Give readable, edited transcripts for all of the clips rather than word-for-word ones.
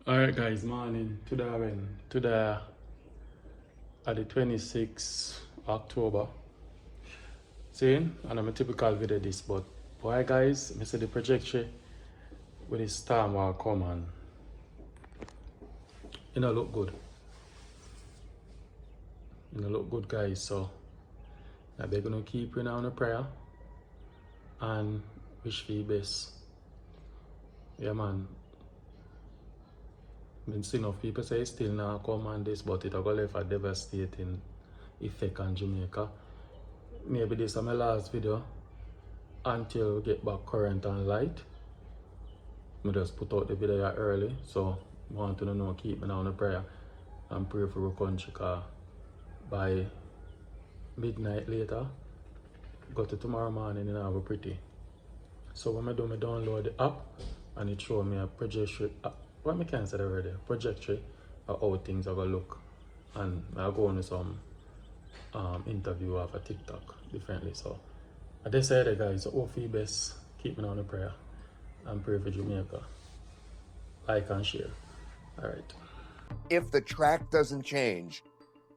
Alright guys, morning. Today at the 26th October. Seeing? And I'm a typical video this, but boy guys, I see the projection with the storm will come and it don't look good. It don't look good guys, so they're gonna keep you on a prayer and wish for the best. Yeah man. Been seeing enough people say it's still not come on this, but it will left a devastating effect on Jamaica. Maybe this is my last video until we get back current and light. I just put out the video early, so I want to know keep me on the prayer and pray for our country, because by midnight later, go to tomorrow morning and have a pretty. So when I do, I download the app and it show me a projection. What I can say already, projection of how things are gonna look, and I go on some interview of a TikTok differently. So I just said guys, so hopefully best keep me on the prayer and pray for Jamaica. Like and share. Alright. If the track doesn't change,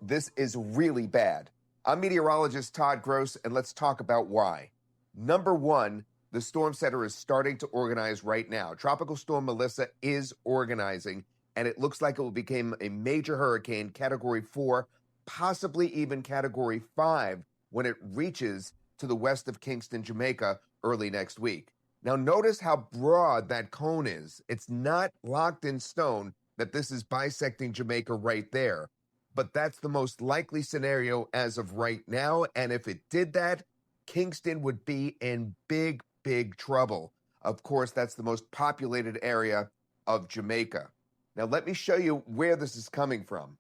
this is really bad. I'm meteorologist Todd Gross, and let's talk about why. Number one, the Storm Center is starting to organize right now. Tropical Storm Melissa is organizing, and it looks like it will become a major hurricane, Category 4, possibly even Category 5, when it reaches to the west of Kingston, Jamaica, early next week. Now, notice how broad that cone is. It's not locked in stone that this is bisecting Jamaica right there, but that's the most likely scenario as of right now, and if it did that, Kingston would be in big trouble. Of course, that's the most populated area of Jamaica. Now, let me show you where this is coming from.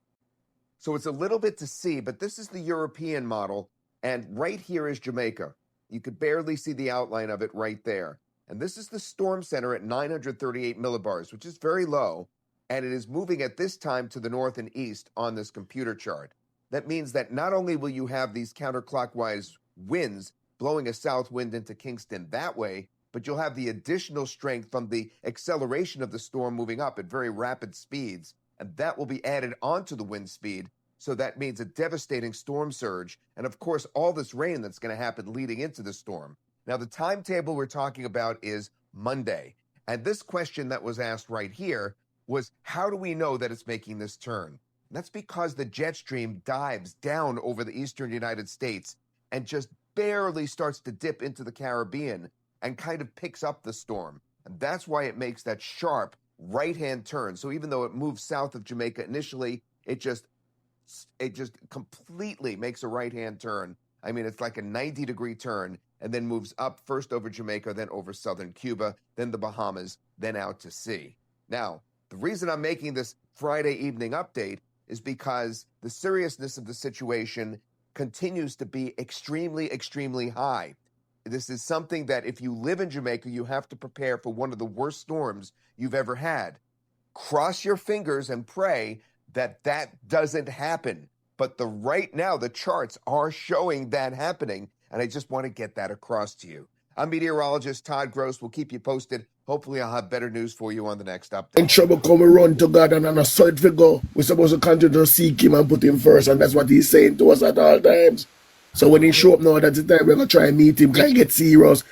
So it's a little bit to see, but this is the European model, and right here is Jamaica. You could barely see the outline of it right there. And this is the storm center at 938 millibars, which is very low, and it is moving at this time to the north and east on this computer chart. That means that not only will you have these counterclockwise winds blowing a south wind into Kingston that way, but you'll have the additional strength from the acceleration of the storm moving up at very rapid speeds, and that will be added onto the wind speed, so that means a devastating storm surge, and of course all this rain that's going to happen leading into the storm. Now the timetable we're talking about is Monday, and this question that was asked right here was, how do we know that it's making this turn? And that's because the jet stream dives down over the eastern United States and just barely starts to dip into the Caribbean and kind of picks up the storm. And that's why it makes that sharp right-hand turn. So even though it moves south of Jamaica initially, it just completely makes a right-hand turn. I mean, it's like a 90-degree turn, and then moves up first over Jamaica, then over southern Cuba, then the Bahamas, then out to sea. Now, the reason I'm making this Friday evening update is because the seriousness of the situation continues to be extremely high. This is something that if you live in Jamaica, you have to prepare for one of the worst storms you've ever had. Cross your fingers and pray that that doesn't happen. But right now, the charts are showing that happening, and I just want to get that across to you. I'm meteorologist Todd Gross. We'll keep you posted. Hopefully, I'll have better news for you on the next update. In trouble, come we run to God and on a side we go. We're supposed to continue to seek him and put him first, and that's what he's saying to us at all times. So when he show up now, that's the time we're going to try and meet him. Can get serious.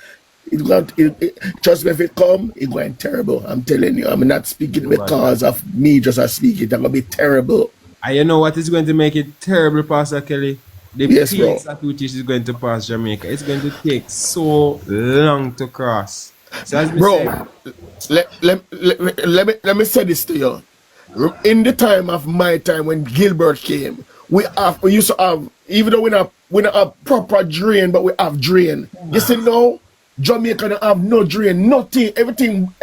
Trust me, if it come, it's going terrible. I'm telling you, I'm not speaking because of me just as speaking. It's going to be terrible. And you know what is going to make it terrible, Pastor Kelly? The Yes, pace at which it is going to pass Jamaica. It's going to take so long to cross. So as bro, let me say this to you. In the time of my time when Gilbert came, we used to have, even though we don't have proper drain, but we have drain. You see now, Jamaica don't have no drain, nothing, everything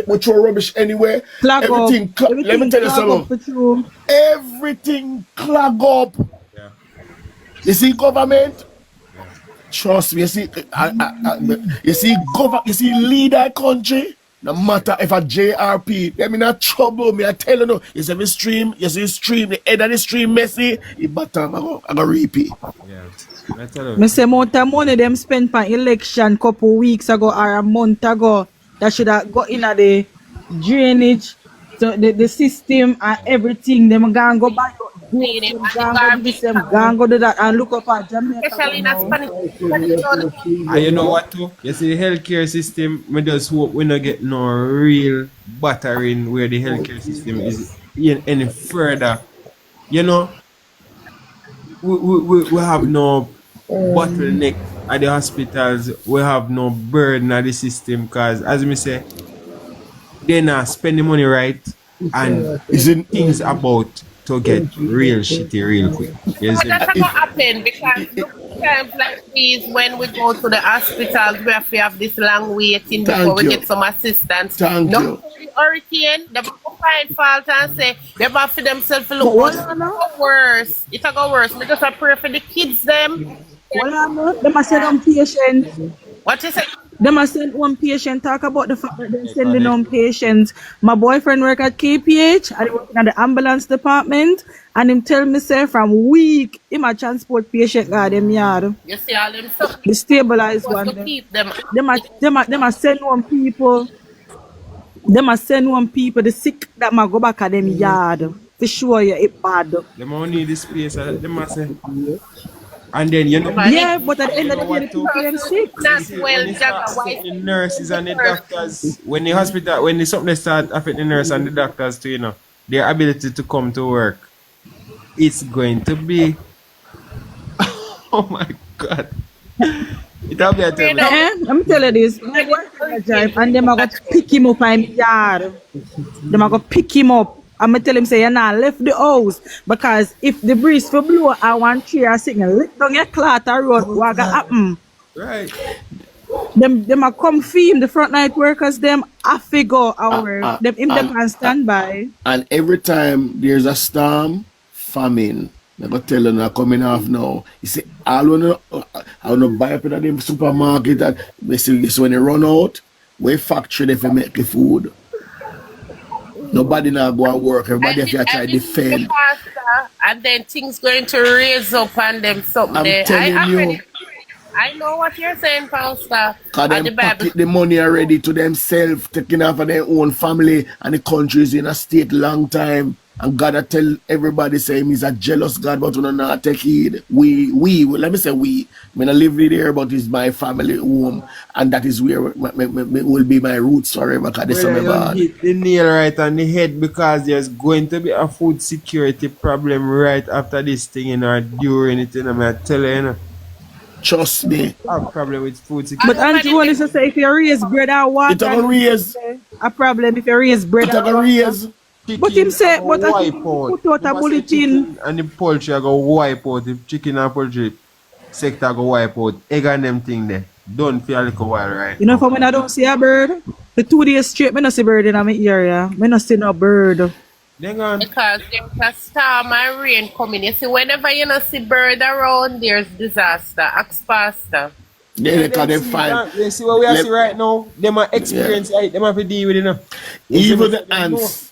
we throw rubbish anywhere. Everything let me tell you something. Everything clog up. Yeah. You see government? Trust me, you see, you see lead that country. No matter if a JRP, they me not trouble me. I tell you no. You see the stream, the head of the stream messy. The bottom I go repeat. Yeah. Me say amount of money them spent for election couple weeks ago or a month ago that should have got in at the drainage So the system and everything, them gonna go buy your Clean goods, it. them And the gonna go do this, garbage them can, gonna go do that, and look up at Jamaica especially in a now. Spanish. Especially And you know what too? You see the healthcare system, we just hope we not get no real battering where the healthcare system is any further. You know, we have no bottleneck at the hospitals, we have no burden at the system because as me say, they not spend the money right and Is it? things about to get real shitty real quick. You But see? that's not gonna happen because look times like these when we go to the hospitals we have this long waiting before Thank we you. get some assistance. Thank No you. the hurricane, they will find fault and say they have for themselves to look But but hold on now. go worse. It a go worse. We just a pray for the kids them. Hold on now. Them a send on patients. What you say? Them a send one patient. Talk about the fact that they're Yeah, sending connect. on patients. My boyfriend work at KPH and he work in the ambulance department. And him tell me say from week him a transport patient guard them yard. You see all them stuff The stabilized supposed one. to keep them. Them a send one people. Them a send one people the sick that ma go back at them yard. For sure yeah, it bad. Them only need the space, them must say. And then you know, Man, Yeah, but at the end you of know the day, the what too? people them sick. not See, well, when they start Jagger, why affecting the nurses and the doctors, when the hospital, when the something start affecting the nurse and the doctors too, you know, their ability to come to work, it's going to be, oh my God, it'll be a terrible. Let me tell you this. My boyfriend a drive and them a go pick him up in yard. Them a go pick him up. I'm gonna tell him say you not left the house because if the breeze for blow I want tree or signal lick down your clot or road what gonna happen. Right. Them a come feed the front night workers them a figure our them can stand by. And every time there's a storm, famine. I go tell them I'm coming off now. You see, I wanna buy up in the supermarket and they say so when they run out, we factory they for make the food. Nobody now go and work. Everybody have to try to defend. And then things going to raise up on them something I'm there. telling you. I know what you're saying, Pastor. Cause And them pocket the money already to themselves, taking off of their own family and the country is in a state long time. And God I tell everybody say he's a jealous God, but we don't not take heed. Let me say we. I mean I live there, but it's my family home, and that is where will be my roots forever. Cause this is my Well, bad. you hit the nail right on the head because there's going to be a food security problem right after this thing, you know, or during it, you know, I tell you, you know, Trust me. I have problem with food But security. Auntie want to say if you raise bread and water, It a go raise. a problem if you raise bread It a and go water. raise. But him say, Chicken but go I wipe think out. put out a Them a say bulletin. chicken and the poultry I go wipe out. The chicken and poultry sector go wipe out. Egg and them thing there. Done for a little while, right? You know, for when I don't see a bird, the 2 days straight, I don't see bird in my area. I don't see no bird. Then on. because there's a storm and rain coming. You see, whenever you not see bird around, there's disaster. Ask Pastor. Then they can see, find you see what we are Let- see right now? Them are experience, right? Them have to deal with it now. You see even me? the ants.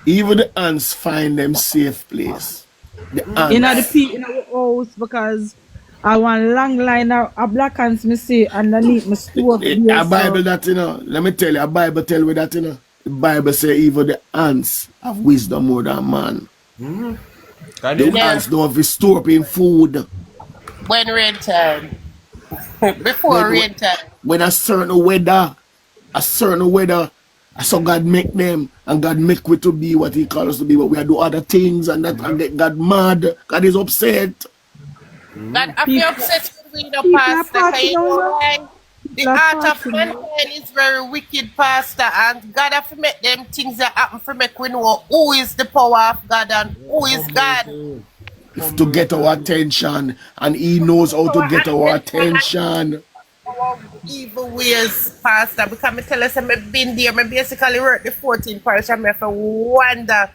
Even the ants find them safe place. The ants. In the peak in our house because I want long line of black ants me see underneath my stove. A Bible that you know. Let me tell you, a Bible tell me that you know. The Bible say even the ants have wisdom more than man. That The is- ants don't have to store up in food. When rain time. Before When- rain time. When a certain weather, so God make them and God make we to be what He calls us to be, but we do other things and that and get God mad. God is upset. God, I feel upset with the people are Pastor. Can you partying know now. why? The People are heart of partying. mankind is very wicked, Pastor, and God have to make them things that happen for make we know who is the power of God and who is God. To get our attention, and He knows how to get our attention. Our evil ways, Pastor, because I tell us I've been there, I basically work the 14 parish and I have to wonder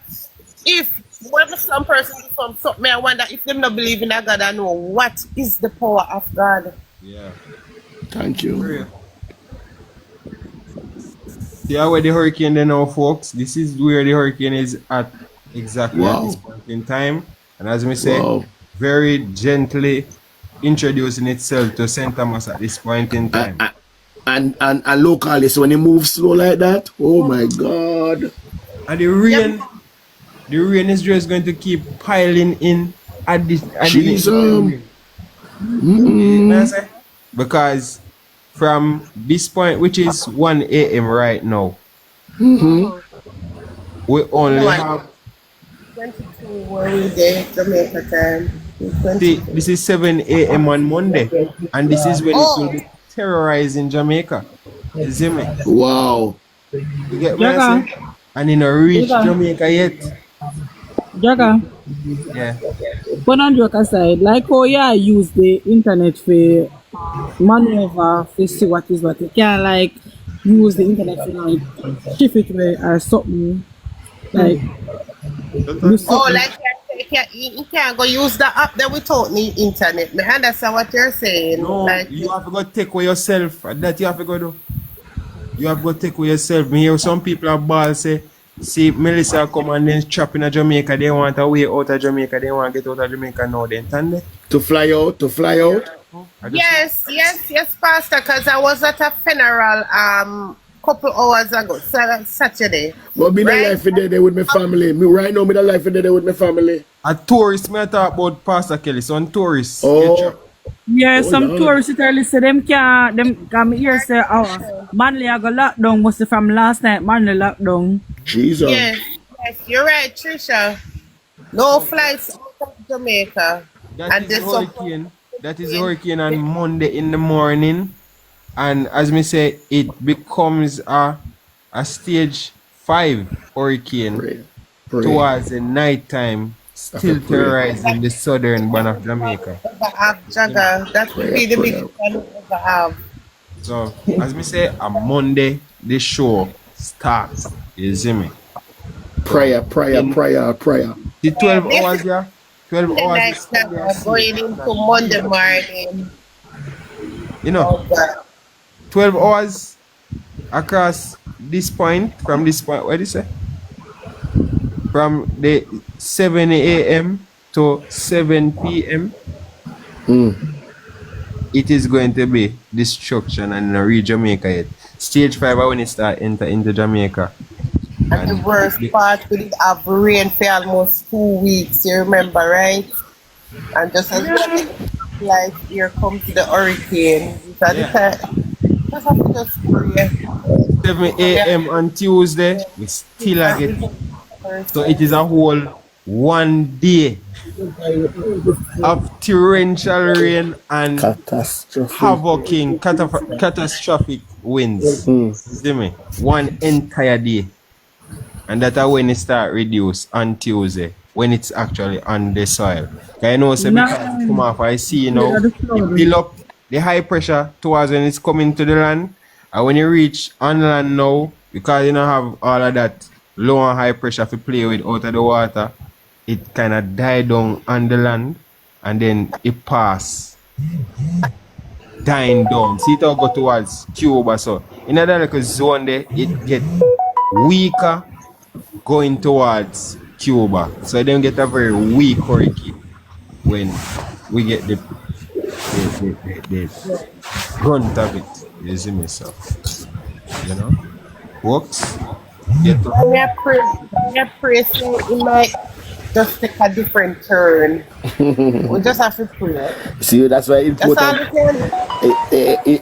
if when some person do something, I wonder if them not believe in a God and know what is the power of God. Yeah. Thank you. Real. See how where the hurricane then now, folks. This is where the hurricane is at exactly at Wow. this point in time. And as we say, Wow. very gently introducing itself to St. Thomas at this point in time. And locally, so when he moves slow like that, oh my God. And the rain is just going to keep piling in at this. Jesus. Because from this point, which is 1 a.m. right now, we only have. 22 were we there, Jamaica time. See, this is 7 a.m. on Monday, and this is when it will be terrorizing Jamaica. You see me? Wow. You get what I say? And in a reach Jamaica yet. Jaga, Yeah. put on joke aside, like how you use the internet for maneuver to see what is what. You can't like use the internet for like shift it way or something. Like do something. Like you can't go use the app that without the internet. I understand what you're saying. No, Like you have to go take away yourself. That you have to go do. You have to go take away yourself. Me hear some people are ball say, see Melissa come and then trap in Jamaica. They want a way out of Jamaica. They want to get out of Jamaica now. They intend To fly out. yes, Pastor, because I was at a funeral couple hours ago, Saturday. But me the life in there with my family. Me right now, me the life in there with my family. A tourist, me talk about Pastor Kelly. Some tourists. Oh. Yeah, some Lord. tourists tell say them can't them come here say Manly I go lockdown must from last night Manly lockdown. Jesus. Yes, you're right, Trisha. No flights out of Jamaica. That is a hurricane. That is a hurricane on Monday in the morning. And as me say, it becomes a stage 5 hurricane Pray. towards the night time, still terrorizing the southern band of Jamaica. That would be the biggest one we ever have. So, as me say, on Monday, the show starts. You see me? Prayer. The 12 hours, yeah? 12 hours. Next time we're going into Monday morning. You know, 12 hours across this point, from this point, what do you say? From the 7 a.m. to 7 p.m. It is going to be destruction and not reach Jamaica yet. Stage 5 when it start enter into Jamaica. And the worst part, we did have rain for almost 2 weeks, you remember, right? And just as like here comes the hurricane. Just have to just pray. 7 a.m. on Tuesday, we still are getting. So it is a whole 1 day of torrential rain and catastrophic winds. See me? One entire day. And that's when it start reduce on Tuesday, when it's actually on the soil. I know because it come off, I see now, it build up the high pressure towards when it's coming to the land. And when you reach on land now, because you don't have all of that low and high pressure to play with out of the water, it kind of die down on the land and then it pass dying down. See it all go towards Cuba. So in that little zone there, it get weaker going towards Cuba. So then get a very weak hurricane when we get the grunt of it. You see me, so you know, works. I pray so it might just take a different turn. We just have to pray. See, that's why it's important.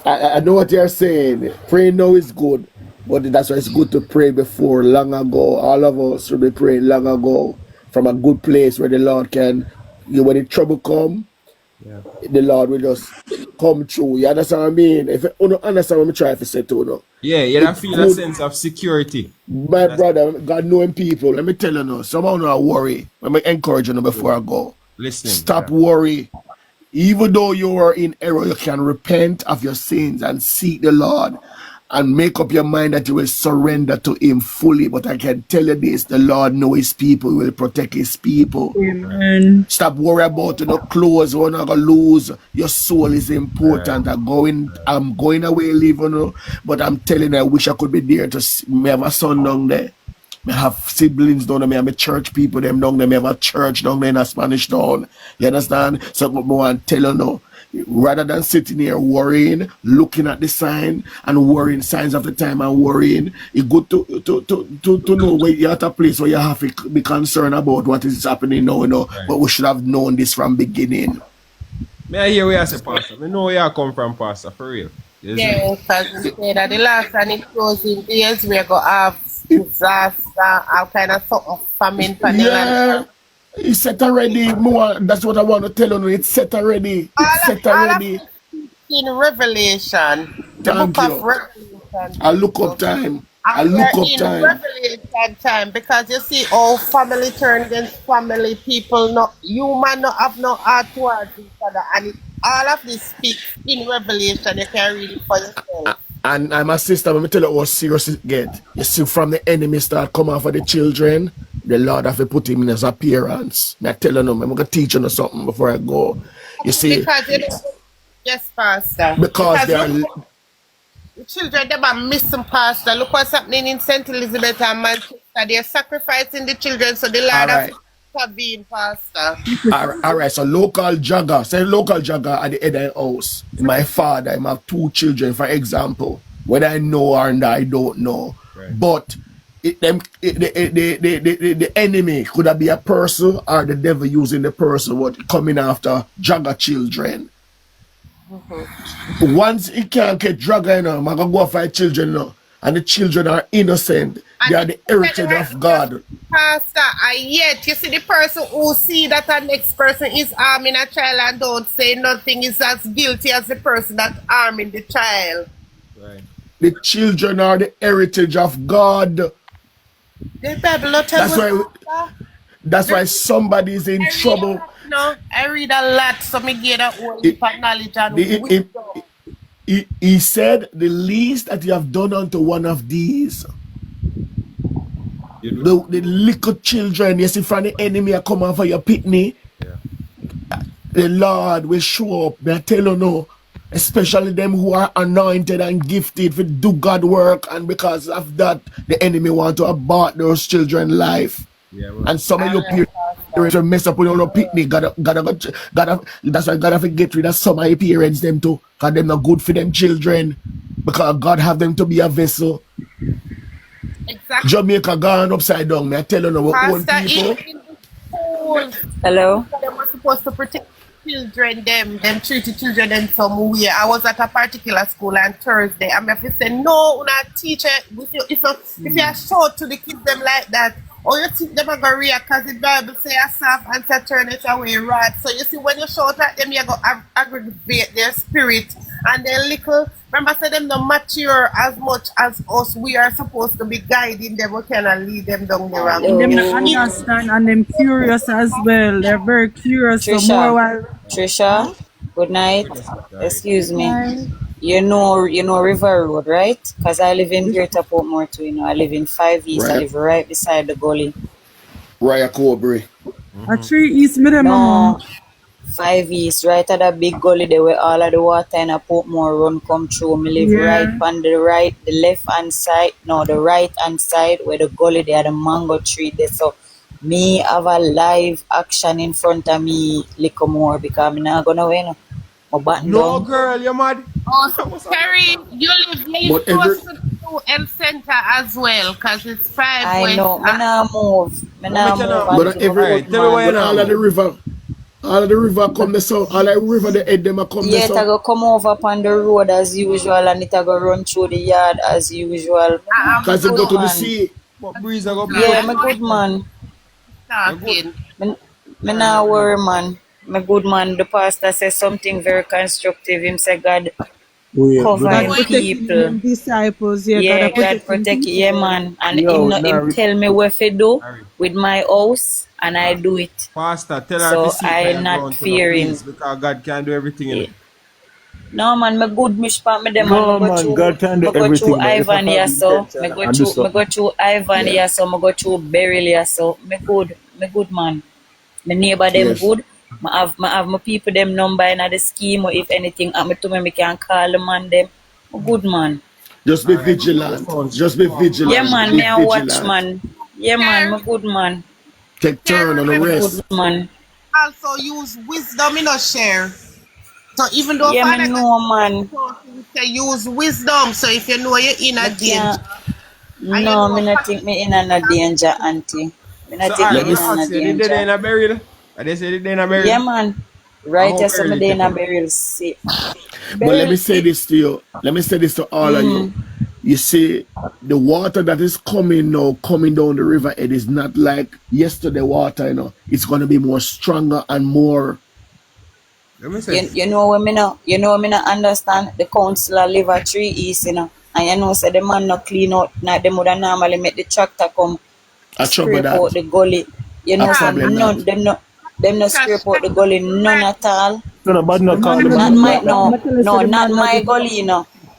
I know what you're saying. Praying now is good, but that's why it's good to pray before, long ago. All of us should be praying long ago from a good place where the Lord can, when the trouble come, the Lord will just come through. You understand what I mean? If you don't understand what I'm trying to say to you, yeah, you don't feel a sense of security. My brother, God knowing people, let me tell you now, someone not worry. Let me encourage you before I go. Listen. Stop worry. Even though you are in error, you can repent of your sins and seek the Lord and make up your mind that you will surrender to Him fully. But I can tell you this, the Lord knows His people, He will protect His people. Amen. Stop worrying about clothes, you're not going to lose. Your soul is important. I'm going away leaving, but I'm telling you, I wish I could be there to see. Me have a son down there. I have siblings down there. I have a church people them down there. I have a church down there in a Spanish town. You understand? So I want to tell you now, rather than sitting here worrying, looking at the sign and worrying signs of the time and worrying, it's good to know where you're at a place where you have to be concerned about what is happening now, you know. Right. But we should have known this from beginning. May I hear where you say, Pastor? I know where you come from, Pastor, for real. Yes, Yeah, because we say that the last and it closing days we're going to have disaster, all kind of sort of famine for the Yeah, land. it's set already. More. That's what I want to tell you. It's set already. It's set already. In Revelation, the Thank book you. of Revelation. I look up time. I And look we're up in time. Revelation time because you see, all family turn against family, people not human not have no heart towards each other, and all of this speaks in Revelation. You can read it for yourself. And my sister, let me tell you how serious it get. You see, from the enemy start come out for the children, the Lord have to put him in his appearance. Me telling them, I'm gonna teach you something before I go. You see, Because you know, yes, Pastor. because they are look, the children them are missing, Pastor. Look what's happening in St. Elizabeth and Manchester. They're sacrificing the children, so the Lord Alright. has to intervene, Pastor. all right. So local jogger at the head of the house. My father, I have 2 children, for example. Whether I know or I don't know, Right. but the enemy could have be a person or the devil using the person what coming after jogger children. Once it can't get drugger, you know, I'm gonna go fight children now. And the children are innocent. They are the heritage of God. Pastor, and yet you see the person who see that the next person is harming a child and don't say nothing is as guilty as the person that's harming the child. Right. The children are the heritage of God. The Bible not tell That's us, why Pastor. that's why somebody is in trouble. No, I read a lot, so me get a whole heap of knowledge and wisdom. He said, the least that you have done unto one of these, You do. the little children, you see, from the enemy are coming for your pitney, Yeah. the Lord will show up. I tell you no, especially them who are anointed and gifted to do God work, and because of that, the enemy want to abort those children's life. Yeah, well, And some of your parents will mess up with your picnic. That's why God have to get rid of some of your parents them too. Because them not good for them children. Because God have them to be a vessel. Exactly. Jamaica gone upside down. Me I tell you now, our own Pastor, people. even in the schools, Hello? they were supposed to protect children, them treat the children in some way. I was at a particular school on Thursday, and I have to say, no, una teacher, if you are short to the kids them like that, or you think them are going to react because the Bible say a soft answer turn it away right. So you see, when you shout at them, you go aggravate their spirit, and their little, remember say them not mature as much as us. We are supposed to be guiding them, we cannot lead them down the wrong Them road. not understand and them curious as well. They're very curious. So Trisha. more while Trisha, good night. Excuse me. You know River Road, right? Because I live in Greater Portmore too, you know. I live in 5 East. I Right. live right beside the gully. Raya Cobry. a 3 East me them No, 5 East, right at that big gully there where all of the water in a Portmore run come through. Me live Yeah. right on the left hand side, no, the right hand side where the gully there, the mango tree there. So me have a live action in front of me little more because I'm not gonna win. My button no, down. girl, you mad? Also, Terry, you live But every close to the UM Center as well, because it's 5 I West. know. Me nah move. Me nah me tell move. you- But until every- my good tell me why man. you but all of the river come the south. All of the river the head them a come the Yeah, it a south. go come over upon the road as usual and it a go run through the yard as usual. Because it go to the man. sea. What breeze I go blow? Yeah, me good man. Talking. Me nah worry man. Me good man. The pastor says something very constructive. Him say God cover God him protecting people. him disciples. Yeah, Yeah, God God protect you. Yeah man. And him tell me what to do with my house and I do it. Pastor, tell her So to sit I there not ground to fearing. please, because God can do everything in Yeah. it. No man, me good mish pa me dem No, man. man, God can do Me go everything, through but if I Ivan have here so. intention Me go and do through Ivan Yeah. here so. Me go through Beryl here so. Me good man. My neighbor them Yes. good. Me have my people them number in the scheme or if anything happen to me can call the man them. Me good man. Just be vigilant. Just be vigilant. Yeah man, be me a watch vigilant. man. Yeah man, me good man. Take turn on the Me rest. good man. Also use wisdom in a share. So even though Yeah, Father me God know, man. say use wisdom. So if you know you're in a Me danger can't. and you No, know me not think me in a danger, auntie. Me not So think I me Let me me in s- a ask you, did they danger. in a burial? And they say did they in a Yeah, burial? man. And Right, how yeah, so me burial day in take a up? burial safe. but let Burial, me say this to you. Let me say this to all of you. mm, You see, the water that is coming now, coming down the river, it is not like yesterday water, It's gonna be more stronger and more. Let me say. you know me no understand. The councillor live at 3 East, And you know, say the man no clean out, not them would normally make the tractor come I trouble scrape out that. the gully. You I know, say problem none, that. them no scrape out the gully, none at all. So the bad The not call man them no a Not do my that. bushman. I'm no, gonna tell you, so no, the not man no my do that. gully,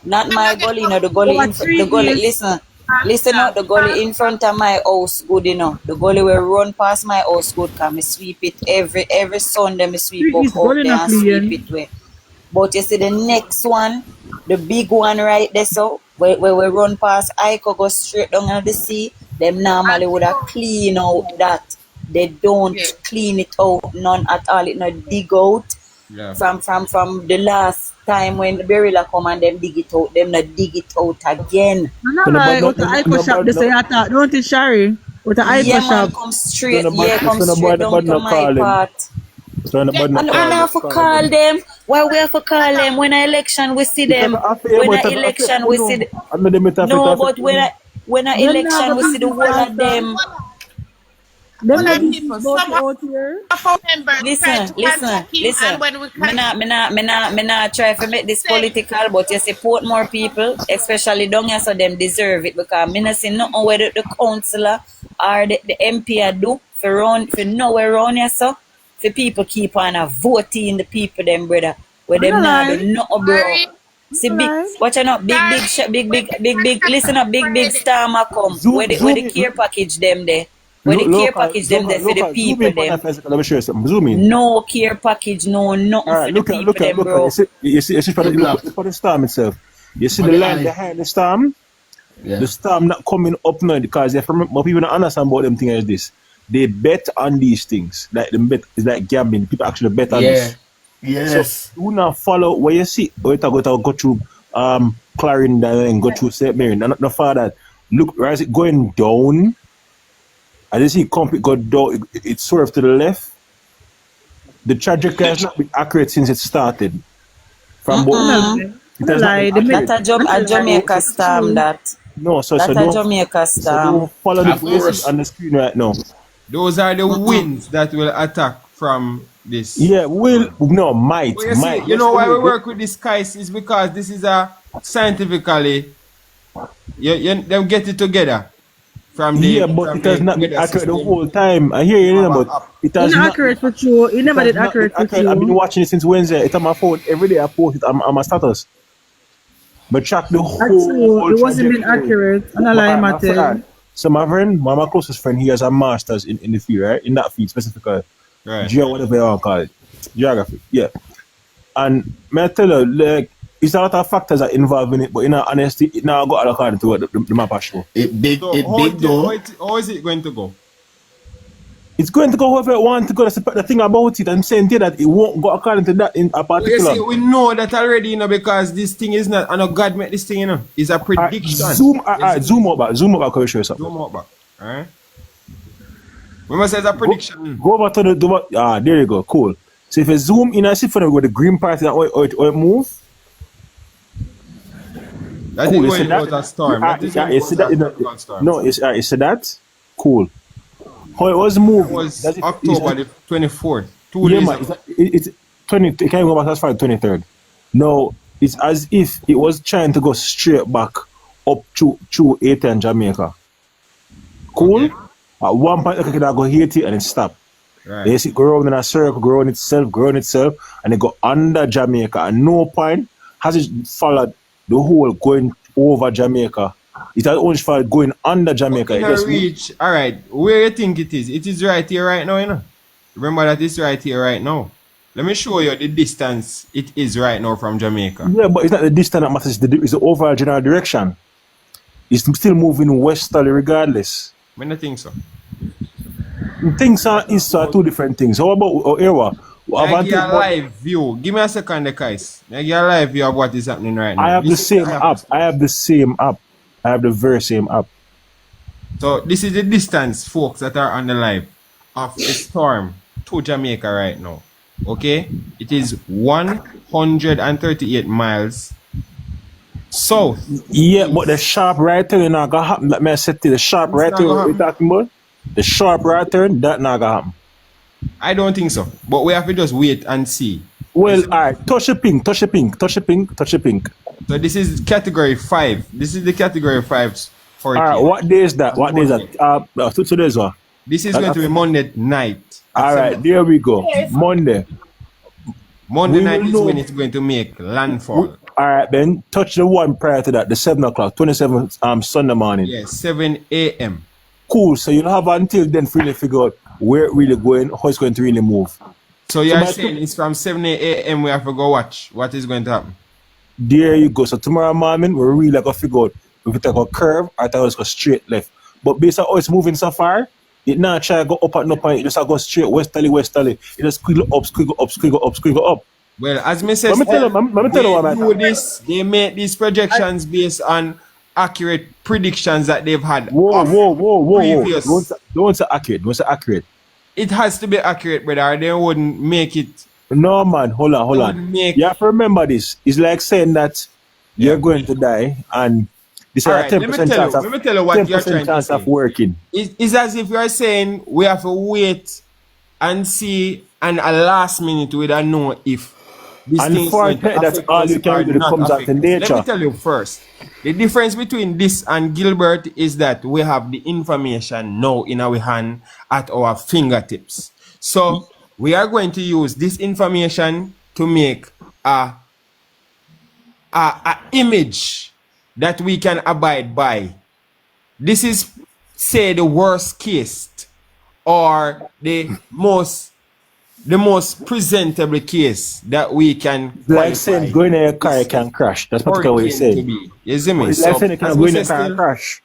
Not I'm my not get gully, up The gully Over in the 3 gully. years. Listen out. The gully in front of my house good, The gully will run past my house good, cause me sweep it every Sunday. Me sweep 3 up years out going there up and sweep clean. it way. But you see the next one, the big one right there, so where we run past I could go straight down to the sea. Them normally would have clean out that. They don't yeah. clean it out none at all. It not dig out Yeah. from the last time when the burial come and them dig it out. Them not dig it out again. I'm not So the bad like, not what the Ico shop, they say, I thought, don't it, Shari? What the Ico Yeah, man, shop. come so straight. the bad Yeah, come so the straight bad down bad to not my call them. part. So the bad Get not And we call have to call call them. them. Why we have to call them? When a election we see Because them. I feel When a but I feel election we see uno. I know them it affect no, affect but uno. when a Them not election go we see the business whole of pastor. them. Them all not of business people. about Some to of out here. our members try Listen, to contact him, and listen. when we Me contact not, me not, me not, me not try to make this say, political, but you support more people, especially down here, so them deserve it. Because me not see nothing where the councillor or the MP a do for nowhere around here, so for people keep on voting the people them brother. Where I'm them not not do lie. nothing, bro. sorry, See I'm not big, lie. watch out, sorry, when they listen up, big Friday, storm a come. Where the Zoom care package them there. Where the care local package them there for the zoom people in on them. that physical. Let me show you something. Zoom in. No care package, no nothing All for right, the people them, look at. bro. You see, Hey, black. look at the storm itself. You see For the the line eye. behind the storm. The Yeah. storm not coming up now because if more people don't understand about them things like this, they bet on these things. Like the bet is like gambling. People actually bet on Yeah. this. So Yes. do not follow what you see. Or you go through Clarendon and go through St. Mary. Not for that. Look, where is it going down? As you see complete go down, it swerved to the left. The trajectory has not been accurate since it started. From I'm what not lie. I'm it not has not been lie. They make, accurate. I'm A not lie. Jamaica So storm that. no, That a Jamaica so storm. don't follow the Of what you see course. on the screen right now. Those are the winds that will attack from this Yeah, will storm. no But you see, might. you know why Yesterday, we work with these guys is because this is a scientifically them get it together from yeah, but it has the not been weather accurate the system. whole time. I hear Them you, have a but app. it It's has not not been. accurate for you. It It never has did not been accurate for accurate. I've been you. watching it since Wednesday. It's on my phone every day. I post it on my status. But track the That's whole true. It wasn't been trajectory. accurate. I'm not lie, My friend, Mattel. so my friend, my closest friend, he has a master's in the field, right? In that field specifically, Right. whatever you want to call it, geography. Yeah. And may I tell you, like, it's a lot of factors that involved in it, but in all honesty, it now got according to what the map show. So It big though. how is it going to go? It's going to go however it wants to go. That's the thing about it. I'm saying to you that it won't go according to that in a But you particular. see, we know that already, because this thing is not, I know God made this thing, it's a prediction. You see? Zoom up, can we show you something? Zoom out back. Alright? We must say it's a prediction. Go over to there you go, cool. So if you zoom in and see for them with the green part and or it move, That cool. is You see going that? about a storm. That is going You see about that? a tropical storm. No, you see that? Cool. How it was That moving? was October the 24th. 2 Yeah, days man. ago. It's 20. It can't go back as far as 23rd. No, it's as if it was trying to go straight back up to Haiti and Jamaica. Cool. Okay. At one point, okay, I go Haiti and it stop. Right. They see it go around in a circle, growing itself, and it go under Jamaica. At no point has it followed the whole going over Jamaica. It has only followed going under Jamaica. In It a just reach, alright, where you think it is? It is right here, right now, Remember that it's right here, right now. Let me show you the distance it is right now from Jamaica. yeah, but it's not the distance that matters. It's the overall general direction. It's still moving westerly regardless. I don't think so. Things are two different things. How about Era? I give you a live view. Give me a second, the guys. I give you a live view of what is happening right now. I have the same app. I have the same app. I have the very same app. So this is the distance, folks, that are on the live of the storm to Jamaica right now. Okay? It is 138 miles south. Yeah, but the sharp right turn not gonna happen. Let me say to you, the sharp right turn what we're talking about. The sharp right turn, that not gonna happen. I don't think so. But we have to just wait and see. Well, alright, touch the pink. So this is category 5. This is the category 5 hurricane. Alright, what day is that? What day is that? Two days what? This is going to be Monday night. Alright, there we go. Monday. Monday night is when it's going to make landfall. Alright, then touch the one prior to that, the 7 o'clock, 27th Sunday morning. Yes, 7 a.m. Cool. So you'll have until then to really figure out where it really going, how it's going to really move. So you're saying it's from 7 a.m. we have to go watch what is going to happen. There you go. So tomorrow morning we're really going to figure out if we take a curve or if we go straight left. But based on how it's moving so far, it not try to go up and up and it just go straight westerly. It just squiggle up. Well, as me said, they make these projections based on accurate predictions that they've had. Whoa. Don't say accurate. It has to be accurate, brother. They wouldn't make it. No, man. Hold on. You have to remember this. It's like saying that you're going to die and this is a 10% chance of, let me tell you what you're trying to say. Of working. It's as if you're saying we have to wait and see and a last minute we don't know if this thing is going to that's all you can do. Comes out in nature. Let me tell you first. The difference between this and Gilbert is that we have the information now in our hand at our fingertips. So we are going to use this information to make a image that we can abide by. This is, say, the worst case or the most presentable case that we can. Like saying going in a car can crash. That's what we say. You see me? Like saying it can go in a car and crash.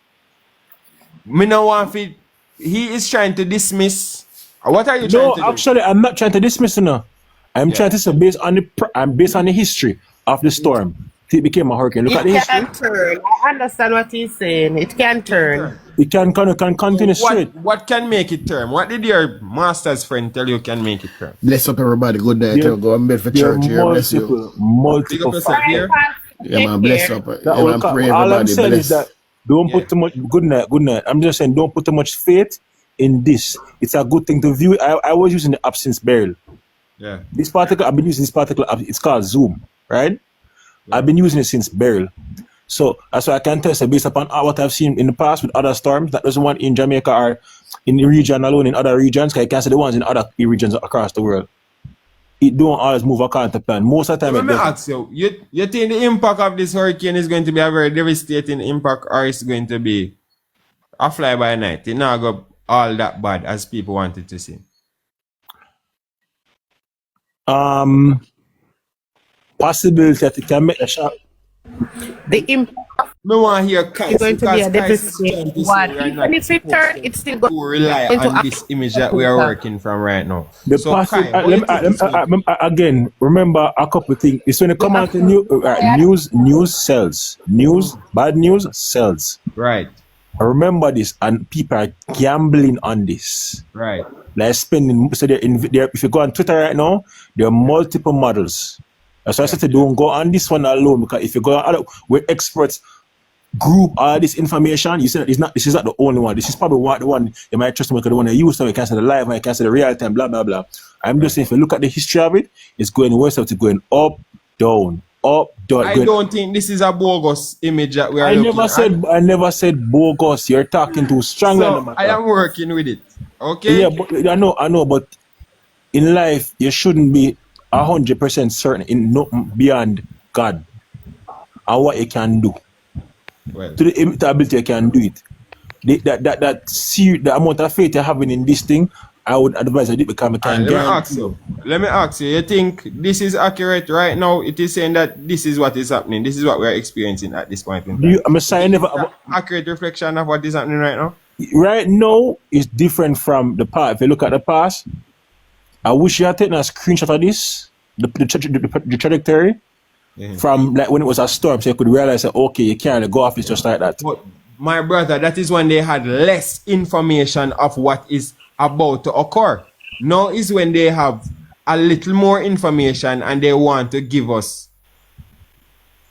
Me no want it. He is trying to dismiss. What are you trying to do? No, actually, I'm not trying to dismiss it now. I'm trying to say based on the history of the storm. It became a hurricane. Look at the history. It can turn. I understand what he's saying. It can turn. It can continue straight. What can make it turn? What did your master's friend tell you can make it turn? Bless up everybody. Good night. Go and bed for church here. Bless you. Multiple factors. Yeah, man. Bless up. All I'm saying is that don't put too much. Good night. I'm just saying don't put too much faith in this. It's a good thing to view. I was using the app since Beryl. Yeah. I've been using this particular app. It's called Zoom, right? Yeah. I've been using it since Beryl. So that's why I can test it based upon what I've seen in the past with other storms. That doesn't want in Jamaica or in the region alone, in other regions, because I can see the ones in other regions across the world. It don't always move according to plan. Most of the time, let me ask you think the impact of this hurricane is going to be a very devastating impact, or is going to be a fly by night? It not go all that bad as people wanted to see. Possibility that it can make a shot. The impact no one here is going to be a devastating one. Even if it turns, it's still going to rely on this image that we are working from right now. Again, remember a couple of things. It's when it come out the news sells. Bad news sells. Right. Remember this, and people are gambling on this. Right. Like spending. So if you go on Twitter right now, there are multiple models. That's why I said don't go on this one alone, because if you go on where experts group all this information, you see that this is not the only one. This is probably the one you might trust because the one they use, so you can see the live and you can see the real time, blah blah blah. I'm just saying if you look at the history of it, it's going west, it's going up, down. I don't think this is a bogus image that we are looking at. I never said bogus. You're talking too strong. So I am working with it. Okay. Yeah, but I know, but in life you shouldn't be 100% certain in no beyond God and what you can do. Well, to the ability you can do it. The amount of faith you're having in this thing, I would advise that it become a kind of. Let me ask you. You think this is accurate right now? It is saying that this is what is happening. This is what we are experiencing at this point in time. I'm saying never accurate reflection of what is happening right now. Right now is different from the past. If you look at the past, I wish you had taken a screenshot of this, the trajectory from like when it was a storm, so you could realize that okay, you can't go off it just like that. But my brother, that is when they had less information of what is about to occur. Now is when they have a little more information and they want to give us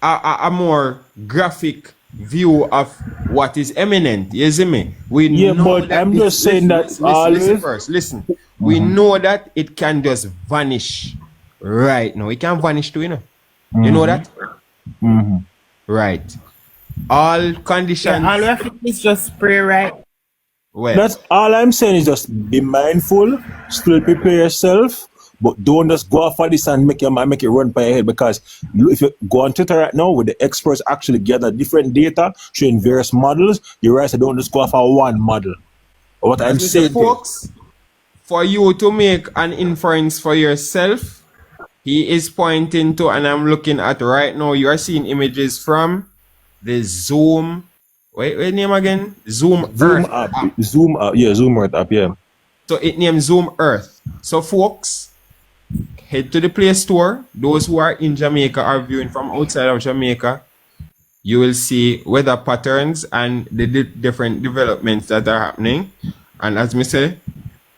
a more graphic view of what is imminent. You see me? We Yeah, know but that I'm just saying that listen first. Listen. We know that it can just vanish right now. It can vanish too, you know. You know that? Right. All conditions. All we have to do is just spray right. Well, That's all I'm saying is just be mindful, still prepare yourself, but don't just go off of this and make it run by your head, because if you go on Twitter right now with the experts actually gather different data showing various models, you realize don't just go off of one model. What I'm saying, folks, for you to make an inference for yourself, he is pointing to, and I'm looking at right now, you are seeing images from the Zoom. Wait name again? Zoom Earth app. Zoom Earth app, yeah. So it named Zoom Earth. So folks, head to the Play Store. Those who are in Jamaica or viewing from outside of Jamaica, you will see weather patterns and the different developments that are happening. And as me say,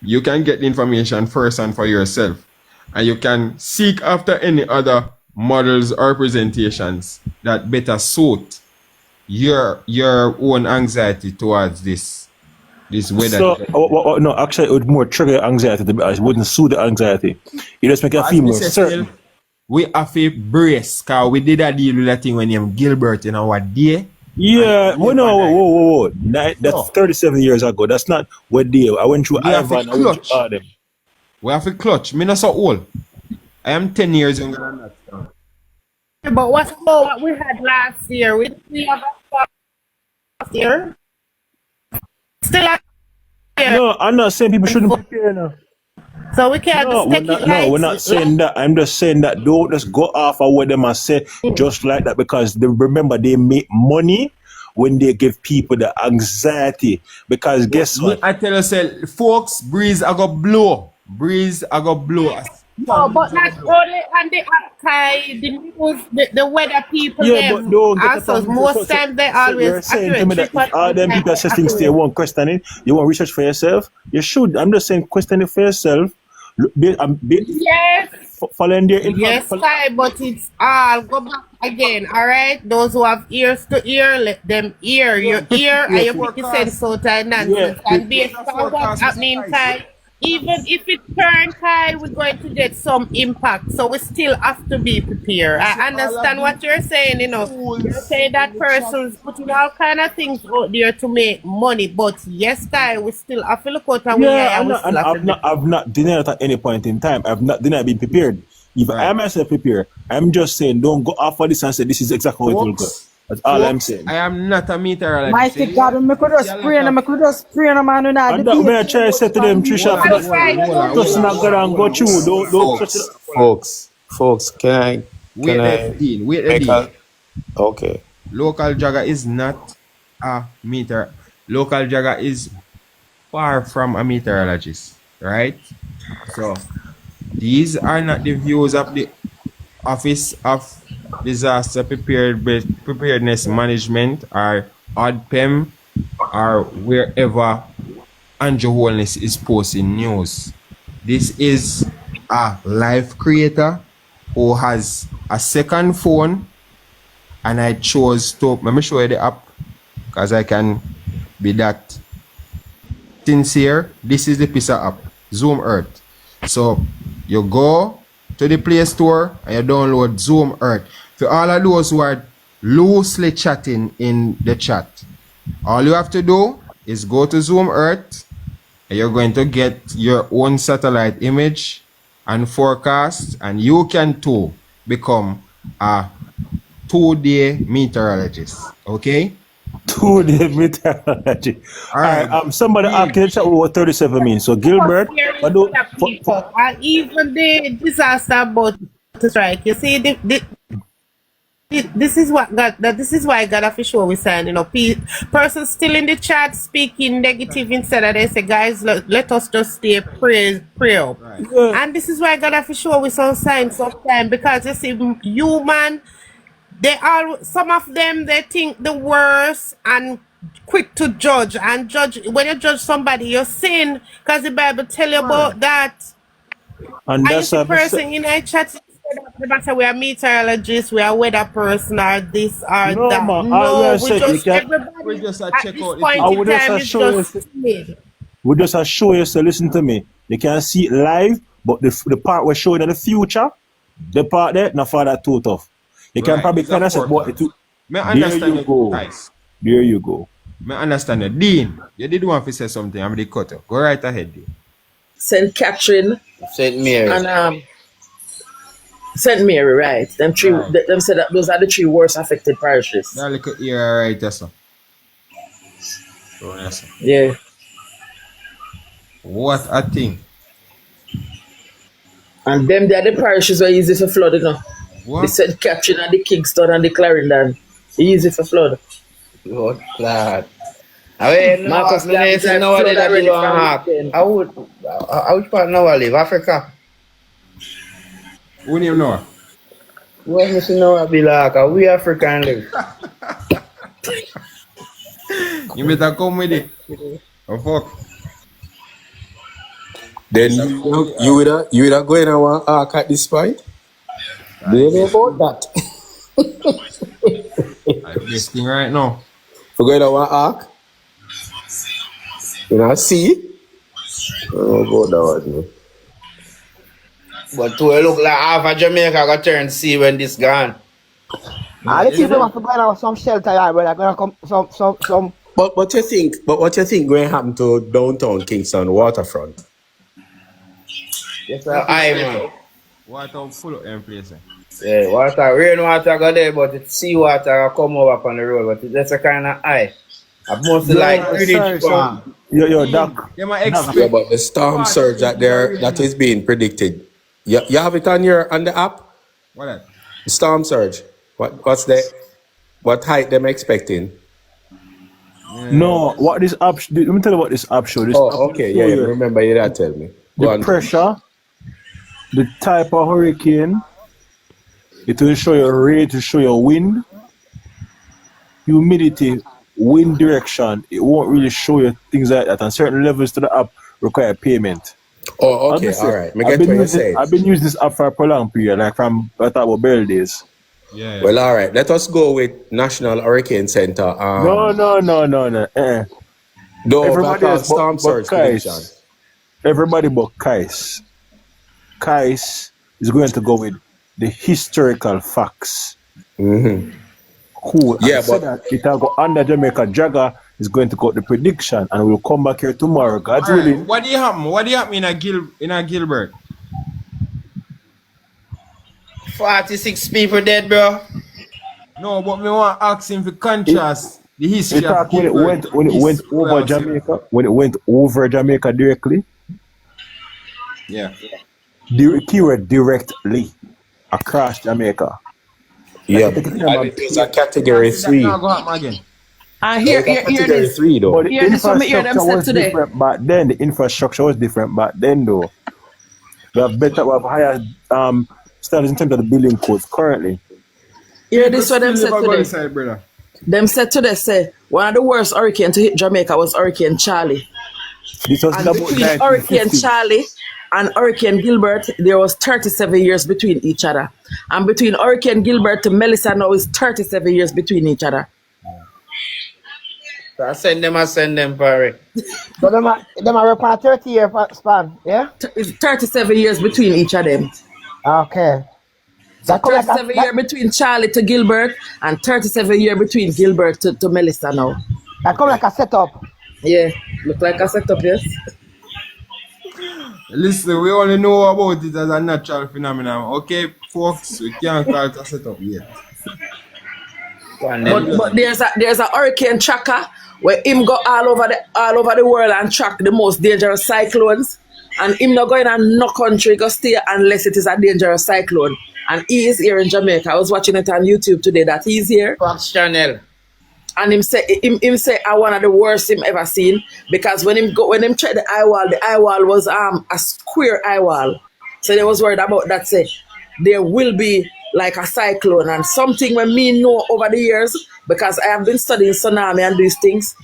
you can get the information first and for yourself. And you can seek after any other models or presentations that better suit your own anxiety towards this weather. So, no, actually, it would more trigger anxiety. It wouldn't soothe the anxiety. It just make you feel more certain. We have to brace, because we did a deal with that thing when you Gilbert in our day. Yeah, whoa. That's 37 years ago. That's not what day. I went through Ivan. I went through Adam. We have to clutch. Me not so old. I am 10 years younger than that. But what about what we had last year? We have last year. Still last year. No, I'm not saying people shouldn't prepare now. So we can't just take it No, we're not saying that. I'm just saying that don't just go off of what them are say just like that, because remember they make money when they give people the anxiety. Because guess what? I tell you, folks, breeze I go blow. No, but not only on the archive, the news, the weather people, yeah, but don't get also most times they always you're saying to me that if all them people say things they won't question it, you want research for yourself, you should. I'm just saying question it for yourself. Yes. Following their Yes, Kai, but it's all go back again, alright? Those who have ears to ear, let them hear. Your ear and your picky sense out of nonsense. And based on what's happening, Kai, even if it turns, Kai, we're going to get some impact. So we still have to be prepared. I understand what you're saying, you know. You're saying that person's putting all kind of things out there to make money. But yes, Kai, we still have to look out and I've not denied at any point in time. I've not denied being prepared. If I myself prepare, I'm just saying don't go off for this and say this is exactly how it will go. That's all I'm saying. I am not a meteorologist. Mighty God, I could just spray them, man. And that may I try to say to them, Trisha, just not go and go through. Don't touch it. Folks, can I Wait. Okay. Local jagger is not a meteor. Local jagger is far from a meteorologist, right? So these are not the views of the Office of Disaster Preparedness Management or ODPEM or wherever Andrew Holness is posting news. This is a live creator who has a second phone, and I chose to, let me show you the app because I can be that sincere. This is the piece of app, Zoom Earth. So you go to the Play Store and you download Zoom Earth. For all of those who are loosely chatting in the chat, all you have to do is go to Zoom Earth and you're going to get your own satellite image and forecast, and you can too become a 2-day meteorologist. Okay? 2-day meteorology. Alright, somebody asked in the chat what 37 means. So Gilbert, and even the disaster about to strike. You see This is what God. This is why God have to show we sign. Person still in the chat speaking negative instead of they say, guys, let us just stay pray up. Right. Yeah. And this is why God have to show we some signs sometimes because you see, human, some of them they think the worst and quick to judge and judge. When you judge somebody, you sin because the Bible tell you about that. And I you that's see what I said. person in a chat no matter we are meteorologists, we are weather person or this or No, that. man. I No, will we say you just can. We everybody just at check this out the point I thing. in would just time is show you. just timid. We just show you. So listen to me. You can see it live, but the part we're showing in the future, the part there, not for that too tough. You can Right. probably It's a kind of say, but forecast. May I there understand you you, go. guys. There you go. May I understand you. Dean, you did want to say something. I'm the cutter. Go right ahead, Dean. St. Catherine St. Mary. and St. Mary, right? Them said that those are the three worst affected parishes. That little ear right there, sir. So, yes, sir. Yeah. What a thing. And them they are the parishes were easy for flood, They What? said Catherine and the Kingston and the Clarendon. Easy for flood. Lord, Lord. I mean, Marcus Garvey say drive nowadays flood that you already from want weekend. I which part now I live? Africa. Who name know? Where me see now I be like, we African live. You better come with it. Oh, fuck. Then you would have going to want arc at this point? Do you know about that? I'm this thing right now. We're going to want arc? You know, see? Oh, go down. But to look like half of Jamaica got turn see when this gone. The people have to go out some shelter, yeah, but they're gonna come some. But what you think going to happen to downtown Kingston waterfront? Yes, man. Water full of them places. Yeah, rain water go there, but it's sea water come over on the road, but that's a kind of eye. I mostly like Greenwich Farm. Yo, Doc. Yeah, my expect. Yeah, but the storm surge that is being predicted. You have it on the app? What that? The storm surge. What height them expecting? No, what this app? Let me tell you what this app show. This app okay, show yeah. you Remember you that tell me. the pressure, the type of hurricane. It will show you rate, to show you wind, humidity, wind direction. It won't really show you things like that. And certain levels to the app require payment. Oh, okay, all right. I get what you're saying. I've been using this app for a prolonged period, like from I thought about Bell days. Yeah. Well, all right. Let us go with National Hurricane Center. No. Everybody else storm surge prediction. Everybody but Kais. Kais is going to go with the historical facts. Mm-hmm. Cool. Yeah, but that it'll go under Jamaica. Jagger is going to go the prediction, and we'll come back here tomorrow. God's willing. What do you happen? What do you happen in a Gilbert? 46 people dead, bro. No, but me want to ask him to contrast the history of when it went over Jamaica, when it went over Jamaica directly. Yeah. The keyword directly across Jamaica. Yeah, and it is a category 3. Here category this. 3 though. But the Hear this from me, hear them infrastructure said was today. different back then. The infrastructure was different back then, though. We have higher standards in terms of the building codes currently. Hear this what them said today. Them said today, say one of the worst hurricanes to hit Jamaica was Hurricane Charlie. This was And about between Hurricane 1950. Charlie and Hurricane Gilbert, there was 37 years between each other. And between Hurricane Gilbert to Melissa now is 37 years between each other. So I send them, Barry. So them are on a 30-year span, yeah? It's 37 years between each of them. Okay. So 37 years between Charlie to Gilbert and 37 years between Gilbert to Melissa now. That come like a setup. Yeah, look like a setup, yes. Listen, we only know about it as a natural phenomenon. Okay, folks, we can't call it a setup yet. But there's a hurricane tracker where him go all over the world and track the most dangerous cyclones. And him not going on no country, go stay unless it is a dangerous cyclone. And he is here in Jamaica. I was watching it on YouTube today that he's here. Fox Channel. And him say I one of the worst him ever seen, because when him check the eye wall was a square eye wall. So they was worried about that, say there will be like a cyclone and something when me know over the years, because I have been studying tsunami and these things.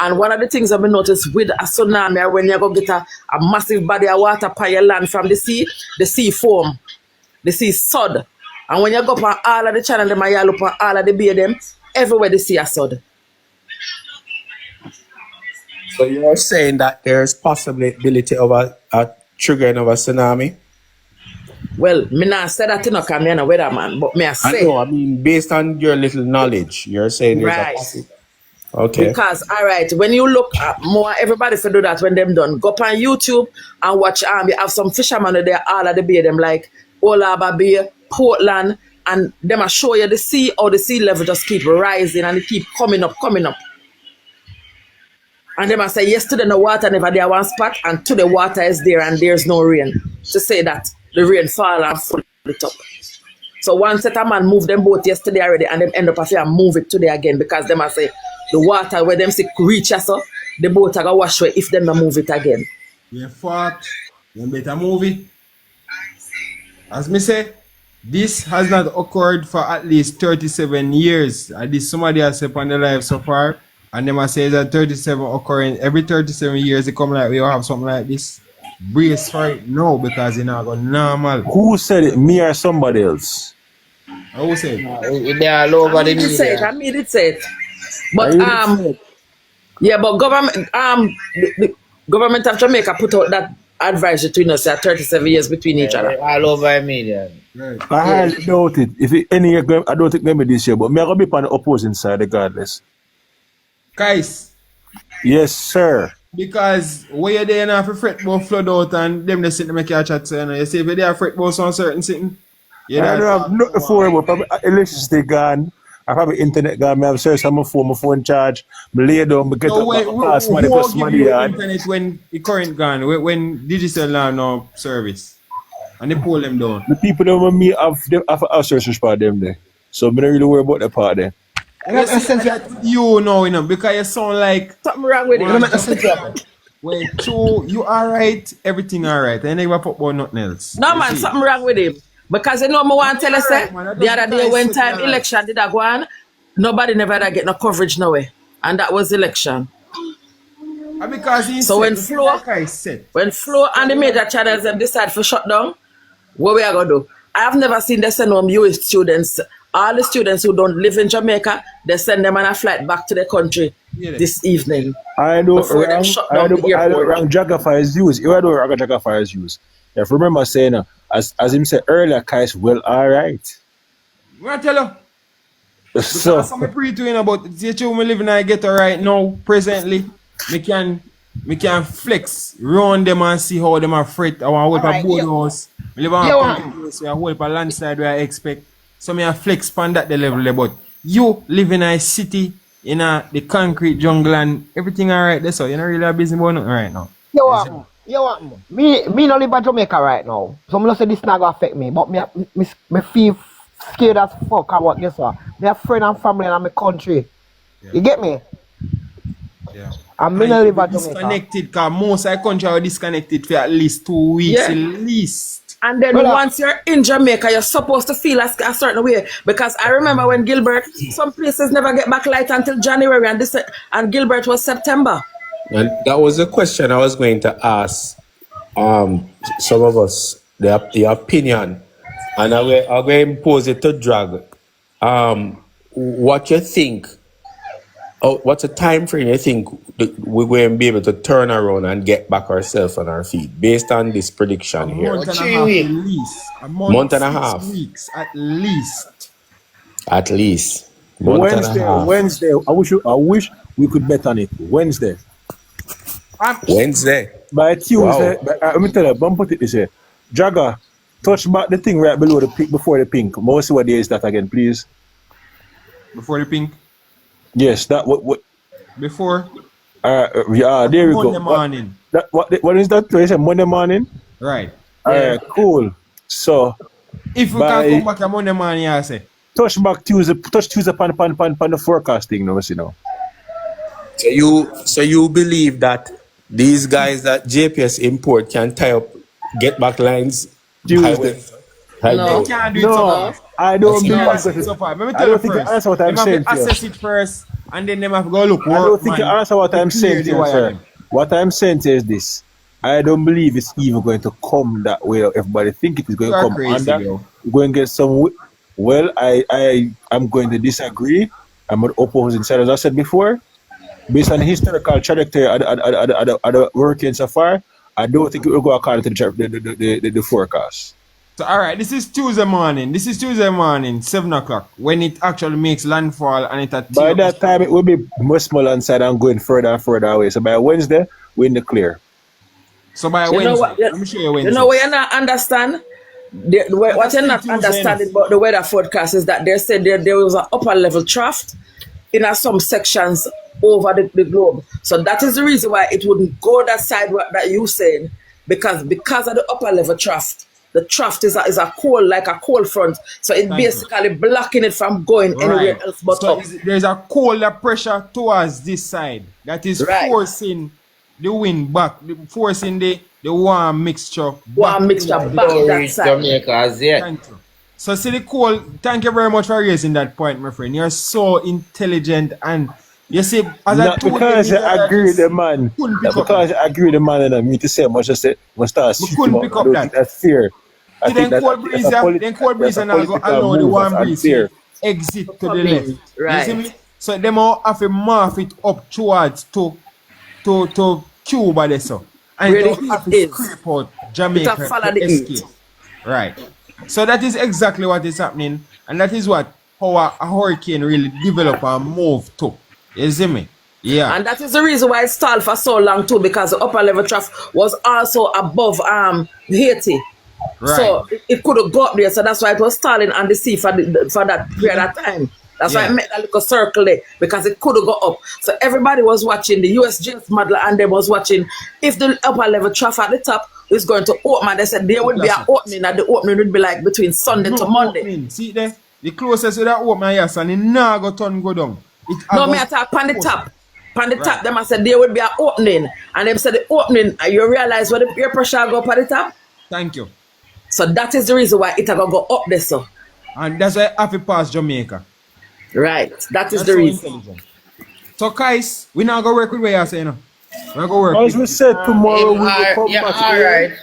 And one of the things I've been noticed with a tsunami, when you go get a massive body of water upon your land from the sea foam, the sea sod. And when you go upon all of the channel, them and you look upon all of the bay them, everywhere they see a sod. So you're saying that there's possibility of a triggering of a tsunami? Well, me not say that, because I'm not a weatherman, but me I say. I mean, based on your little knowledge, you're saying there's right. a possibility. Okay. Because, all right, when you look at more, everybody for do that when them done. Go up on YouTube and watch, you have some fishermen there, all of the bay, them like Olaba Bay, Portland, and them will show you the sea, or the sea level just keep rising and it keep coming up. And them will say, yesterday the water never there one spot, and today water is there and there's no rain. To say that the rain fall and full it up. So one set of man move them boat yesterday already, and them end up after and move it today again, because them will say the water where them see reach us, so the boat are gonna wash away if them not move it again. You fought, you better move it. As me say, this has not occurred for at least 37 years. At least somebody has said on the live so far, and them I say that 37 occurring every 37 years. They come like we all have something like this. Brace for it now, because it's not going normal. Who said it? Me or somebody else? Who said it? They are all over the media. I mean it said. But yeah, but the government of Jamaica put out that advisory between us at 37 years between each other. All over the media. Right. I highly doubt it. If it, any year, I don't think maybe this year, but me I gonna be on the opposing side regardless. Guys. Yes, sir. Because where you're there now for fret about flood out and them they sit to make your chat, so you see if they're afraid about some certain thing. Yeah, I don't have nothing for it, but probably electricity gone. I probably internet gone. I have searched on my phone charge. I lay down, I get so up, pass money, plus money yard. Internet when the current gone, when digital now no service, and they pull them down. The people that want me have a search for them there, so I don't really worry about the part there. You know, because you sound like something wrong with it. Wait, true, you alright, everything alright, and never put about nothing else. No man, something wrong with him. Because you know me want to tell you, say, the other day when time election did I go on, nobody never get no coverage nowhere. And that was election. And because so when Flo and the major channels them decide to shut down, what we are gonna do? I have never seen they send home US students. All the students who don't live in Jamaica, they send them on a flight back to their country this evening. I know wrong Jaggerfire's use. You know wrong Jaggerfire's use. If you remember saying, as him said earlier, Kais, well, all right. What tell you? So I'm pretty to you about the you me live in a ghetto right now, presently. Me can flex, run them and see how them are fret. I want to hold a board house. I live on a place where I hold a landslide where I expect. So me a flex pan that the level there, but you live in a city in the concrete jungle and everything alright there, so you're not really busy about nothing right now. Me not live in Jamaica right now. So I'm not say this not gonna affect me, but me feel scared as fuck. And what guess what? Me have friend and family in my country. Yeah. You get me? Yeah. And me not live in Jamaica. Disconnected, because most of the country are disconnected for at least 2 weeks at least. And then once you're in Jamaica, you're supposed to feel a certain way. Because I remember when Gilbert, some places never get back light until January, and Gilbert was September. And that was a question I was going to ask some of us, the opinion. And I'm going to pose it to Drag. What you think, what's the time frame you think we're going to be able to turn around and get back ourselves on our feet based on this prediction here? A month and a half. 6 weeks at least. At least. Wednesday. I wish we could bet on it. Wednesday. By Tuesday. Wow. Let me tell you, don't put it this way. Jagger, touch back the thing right below the pink, before the pink. More see what there is that again, please. Before the pink? Yes, that what before? Yeah, there we go. Monday morning. What is that? What is it? Monday morning? Right. Alright, cool. So If we can come back on Monday morning, I say. Touch Tuesday pan the forecasting, no, you know. So you believe that these guys that JPS import can tie up get back lines Tuesday? No. They can't do it so fast. I don't believe Let it. me I tell you don't think you first. answer what I'm They saying have to to you. assess it first, and then they have to go look. I don't think you answer what I'm saying to you, sir. What I'm saying to you is this. I don't believe it's even going to come that way. Everybody think it is going to come crazy, under. yo. We're going to get some. Well, I'm going to disagree. I'm on opposing side, as I said before. Based on the historical trajectory of the working so far, I don't think it will go according to the forecast. So, all right, this is Tuesday morning. 7 o'clock, when it actually makes landfall and it at By that time, it will be much smaller inside and going further and further away. So by Wednesday, we're in the clear. So by You know Wednesday, what? let me show you Wednesday. You know what you not understand? What you're not understanding about the weather forecast is that they said there was an upper level trough in some sections over the globe. So that is the reason why it wouldn't go that side that you said, because of the upper level trough. The trough is a cold, like a cold front. So it basically blocking it from going anywhere else but up. There's a colder pressure towards this side that is forcing the wind back, forcing the warm mixture back. Back that side. Jamaica, Thank you. So see the cold, thank you very much for raising that point, my friend. You're so intelligent, and you see, as not because I agree with the man. Not because I agree with the man and I mean to say much just say must start couldn't pick up that. That's fair. I think then cold breeze and I'll go allow the warm breeze to exit to the left. Right. You see me? So them all have to morph it up towards to Cuba there so. And really it have to scrape out Jamaica to escape. Right. So that is exactly what is happening, and that is what how a hurricane really develop and move to. You see me? Yeah. And that is the reason why it stalled for so long too, because the upper level trough was also above Haiti. Right. So it could have got there. So that's why it was stalling on the sea for that period of time. That's why I made that little circle there, because it could have got up. So everybody was watching, the USGS modeler and them was watching if the upper level trough at the top is going to open. They said there would be an opening, and the opening would be like between Sunday to Monday. Opening. See there? The closest to that opening, yes, and it now go turn go down. No, me attack on the top. On the top, them I said there would be an opening. And them said the opening, you realize where the air pressure go up at the top? Thank you. So that is the reason why it going to go up there, so. And that's why I have to pass Jamaica. Right. That's the reason. So, guys, we now go work with what you're saying. We're going to work. As we said, tomorrow we will come back here.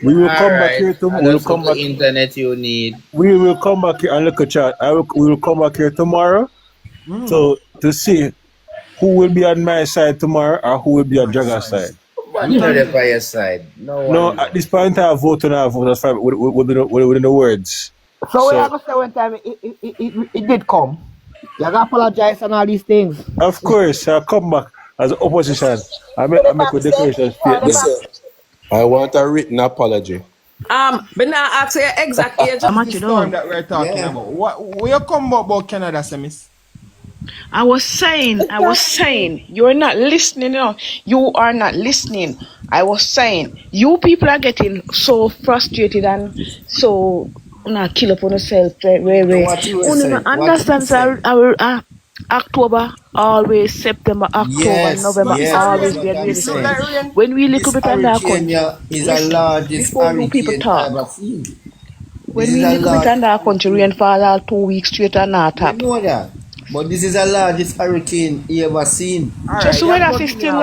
We will come back here tomorrow. We will come back. Internet you need. We will come back here and look at chat. We will come back here tomorrow. So to see who will be on my side tomorrow or who will be on Jagger's side. You know the fire side. No, at this point I vote and I vote. That's fine within the words. So what I say one time it did come. You gotta apologize and all these things. Of course, I'll come back as opposition. I make a declaration statement. I want a written apology. But now ask your exact age. How much you know that we're talking about? Where you come about Canada, Semis? I was saying, you're not listening. You are not listening. I was saying, you people are getting so frustrated and so kill up on yourself. Understand? October, always September, October, November, always be really same. When we little bit under our country, before you people talk. When we little bit under our country, rainfall all 2 weeks straight and not happen. You know that. But this is the largest hurricane you ever seen. Just when I still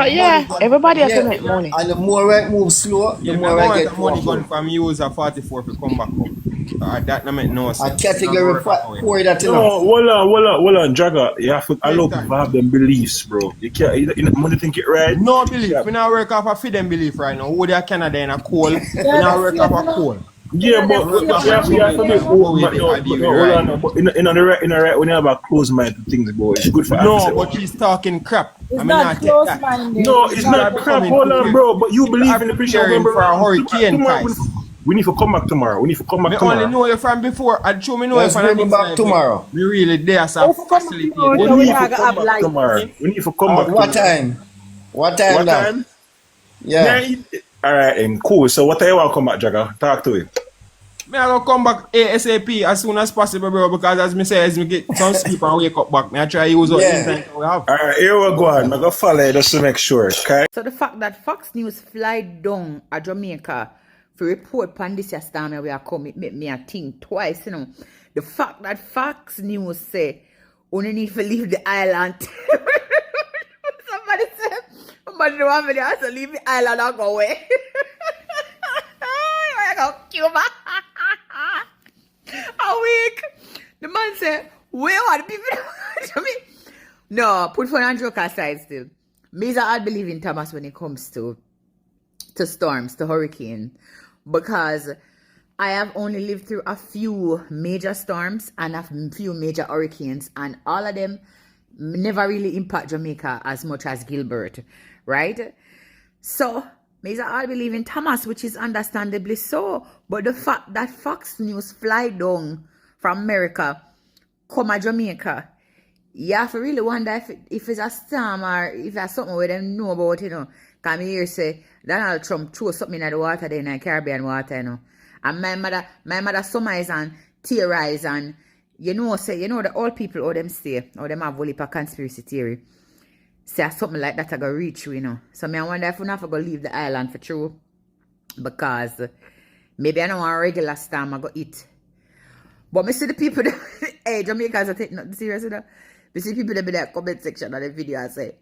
everybody has to make money. And the more it moves slow, the more I get money gone from user 44 to come back up. That no make no sense. A category 4 that you know. No, hold on, Jagger. You have to allow people to have them beliefs, bro. You can't. You money think it right. No belief. We now work off a feed them belief right now. Who they are Canada in a coal. We now work off a coal. Yeah, but we have to make hold on. But in the right, when you have a closed mind to things, bro, it's good for. No, but he's talking crap. It's not closed minded. No, it's not crap. Hold on, bro. But you believe in the picture for a hurricane, guys. We need to come back tomorrow. We only know you from before. I'd show me know you from bring back tomorrow. We really there as a facility. We need to come back tomorrow. We need to come back. What time? What time What now? time? Yeah. All right, then cool. So what time you want to come back, Jagger? Talk to it. Me I go come back ASAP as soon as possible, bro, because as me say, as me get some sleep and wake up back, me I try use all the Yeah. time we have. All right, here we go. I'm going to follow you just to make sure, okay? So the fact that Fox News fly down a Jamaica for report pan this storm we are come, it make me a think twice, you know. The fact that Fox News say only need to leave the island. Somebody don't want me to also leave the island and go away. I go Cuba. A week. The man say, where are the people to me? No, put fun and joke aside still. Me is a hard believe in Thomas when it comes to storms, to hurricane. Because I have only lived through a few major storms and a few major hurricanes, and all of them never really impact Jamaica as much as Gilbert, right? So, me I believe in Thomas, which is understandably so. But the fact that Fox News fly down from America, come to Jamaica, you have to really wonder if it's a storm or if it's something where them know about, you know. Because me hear say, Donald Trump threw something in the water there in the Caribbean water, you know. And my mother surmise and theorize and, the old people, all them say, or them have a heap of conspiracy theory. Say something like that I go reach you, you know. So me I wonder if we not go leave the island for true. Because maybe I don't want a regular storm I go eat. But me see the people that, hey, Jamaicans are taking nothing serious, you know. Me see people that be in the comment section of the video and say,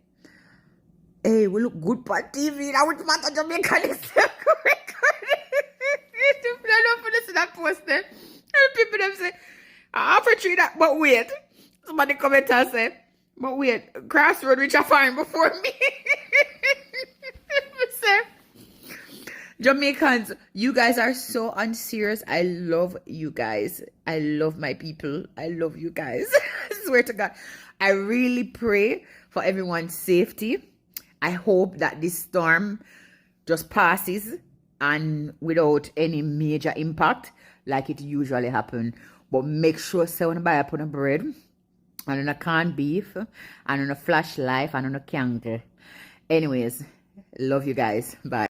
hey, we look good on TV. Now which part of Jamaica is people don't put this in that post there. And people them say, I offer treat that, but wait. Somebody comment and say, but wait, Crossroad which I find before me. Say, Jamaicans, you guys are so unserious. I love you guys. I love my people. I love you guys. I swear to God. I really pray for everyone's safety. I hope that this storm just passes and without any major impact like it usually happens. But make sure someone buy up on a bread and on a canned beef and on a flash life and on a candle. Anyways, love you guys. Bye.